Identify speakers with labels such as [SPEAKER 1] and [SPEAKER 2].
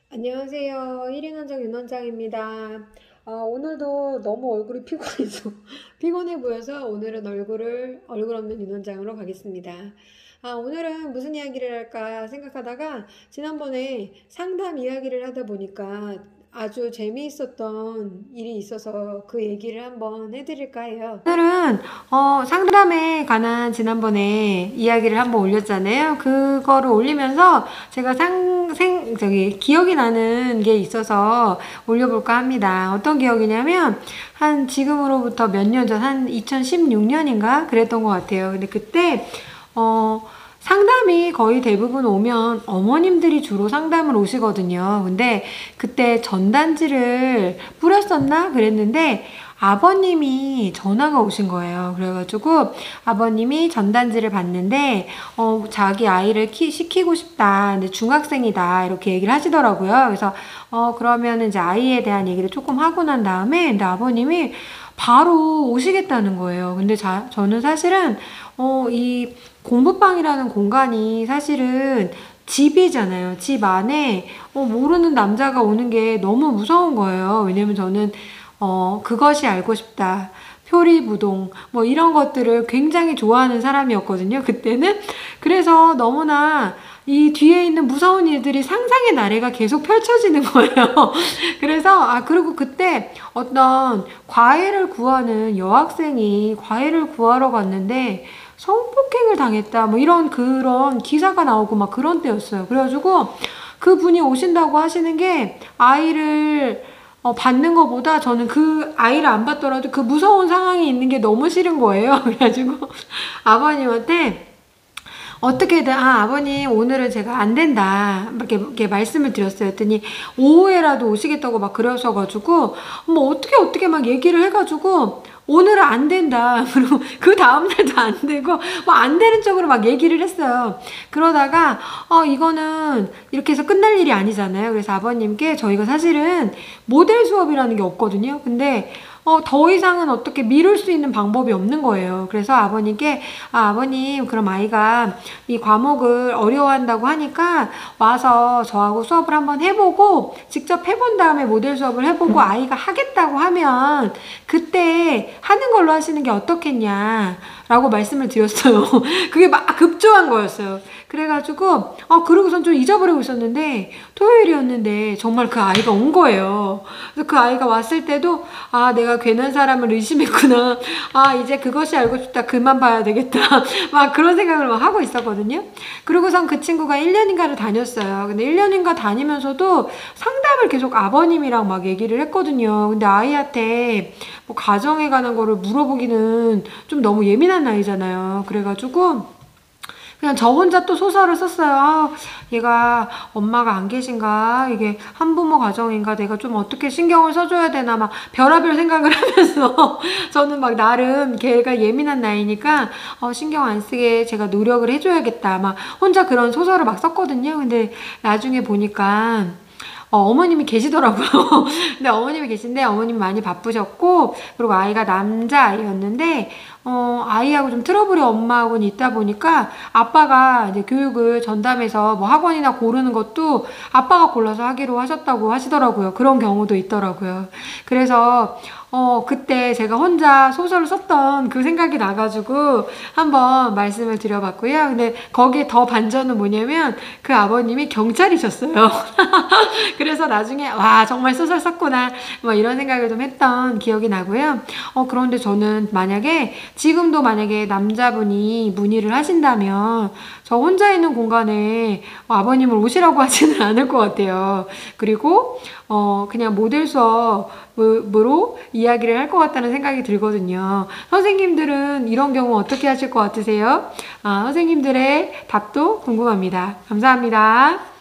[SPEAKER 1] 안녕하세요. 1인 원장 윤원장입니다. 오늘도 너무 얼굴이 피곤해서, 피곤해 보여서 오늘은 얼굴 없는 윤원장으로 가겠습니다. 오늘은 무슨 이야기를 할까 생각하다가 지난번에 상담 이야기를 하다 보니까 아주 재미있었던 일이 있어서 그 얘기를 한번 해드릴까 해요. 오늘은 상담에 관한 지난번에 이야기를 한번 올렸잖아요. 그거를 올리면서 제가 기억이 나는 게 있어서 올려볼까 합니다. 어떤 기억이냐면 한 지금으로부터 몇 년 전, 한 2016년인가 그랬던 것 같아요. 근데 그때 상담이 거의 대부분 오면 어머님들이 주로 상담을 오시거든요. 근데 그때 전단지를 뿌렸었나 그랬는데 아버님이 전화가 오신 거예요. 그래가지고 아버님이 전단지를 봤는데 자기 아이를 시키고 싶다. 근데 중학생이다. 이렇게 얘기를 하시더라고요. 그래서 그러면 이제 아이에 대한 얘기를 조금 하고 난 다음에 근데 아버님이 바로 오시겠다는 거예요. 근데 저는 사실은 이 공부방이라는 공간이 사실은 집이잖아요. 집 안에 모르는 남자가 오는 게 너무 무서운 거예요. 왜냐면 저는 그것이 알고 싶다. 표리부동 뭐 이런 것들을 굉장히 좋아하는 사람이었거든요. 그때는. 그래서 너무나 이 뒤에 있는 무서운 일들이 상상의 나래가 계속 펼쳐지는 거예요. 그래서 그리고 그때 어떤 과일을 구하는 여학생이 과일을 구하러 갔는데 성폭행을 당했다 뭐 이런 그런 기사가 나오고 막 그런 때였어요. 그래가지고 그분이 오신다고 하시는 게 아이를 받는 것보다 저는 그 아이를 안 받더라도 그 무서운 상황이 있는 게 너무 싫은 거예요. 그래가지고 아버님한테 어떻게든 아버님 오늘은 제가 안 된다 이렇게 말씀을 드렸어요. 했더니 오후에라도 오시겠다고 막 그러셔가지고 뭐 어떻게 막 얘기를 해가지고 오늘은 안 된다. 그리고 그 다음날도 안 되고 뭐 안 되는 쪽으로 막 얘기를 했어요. 그러다가 이거는 이렇게 해서 끝날 일이 아니잖아요. 그래서 아버님께 저희가 사실은 모델 수업이라는 게 없거든요. 근데 더 이상은 어떻게 미룰 수 있는 방법이 없는 거예요. 그래서 아버님께 아버님 그럼 아이가 이 과목을 어려워한다고 하니까 와서 저하고 수업을 한번 해보고 직접 해본 다음에 모델 수업을 해보고 아이가 하겠다고 하면 그때 하는 걸로 하시는 게 어떻겠냐 라고 말씀을 드렸어요. 그게 막 급조한 거였어요. 그래가지고 그러고선 좀 잊어버리고 있었는데 토요일이었는데 정말 그 아이가 온 거예요. 그래서 그 아이가 왔을 때도 내가 괜한 사람을 의심했구나. 이제 그것이 알고 싶다. 그만 봐야 되겠다. 막 그런 생각을 막 하고 있었거든요. 그리고선 그 친구가 1년인가를 다녔어요. 근데 1년인가 다니면서도 상담을 계속 아버님이랑 막 얘기를 했거든요. 근데 아이한테 뭐 가정에 관한 거를 물어보기는 좀 너무 예민한 나이잖아요. 그래가지고 그냥 저 혼자 또 소설을 썼어요. 얘가 엄마가 안 계신가? 이게 한부모 가정인가? 내가 좀 어떻게 신경을 써줘야 되나? 막 별의별 생각을 하면서 저는 막 나름 걔가 예민한 나이니까 신경 안 쓰게 제가 노력을 해줘야겠다. 막 혼자 그런 소설을 막 썼거든요. 근데 나중에 보니까 어머님이 계시더라고요. 근데 어머님이 계신데 어머님이 많이 바쁘셨고 그리고 아이가 남자아이였는데 아이하고 좀 트러블이 엄마하고는 있다 보니까 아빠가 이제 교육을 전담해서 뭐 학원이나 고르는 것도 아빠가 골라서 하기로 하셨다고 하시더라고요. 그런 경우도 있더라고요. 그래서 그때 제가 혼자 소설을 썼던 그 생각이 나가지고 한번 말씀을 드려봤고요. 근데 거기에 더 반전은 뭐냐면 그 아버님이 경찰이셨어요. 그래서 나중에 와 정말 소설 썼구나 뭐 이런 생각을 좀 했던 기억이 나고요. 그런데 저는 지금도 만약에 남자분이 문의를 하신다면 저 혼자 있는 공간에 아버님을 오시라고 하지는 않을 것 같아요. 그리고 그냥 모델 수업으로 이야기를 할 것 같다는 생각이 들거든요. 선생님들은 이런 경우 어떻게 하실 것 같으세요? 선생님들의 답도 궁금합니다. 감사합니다.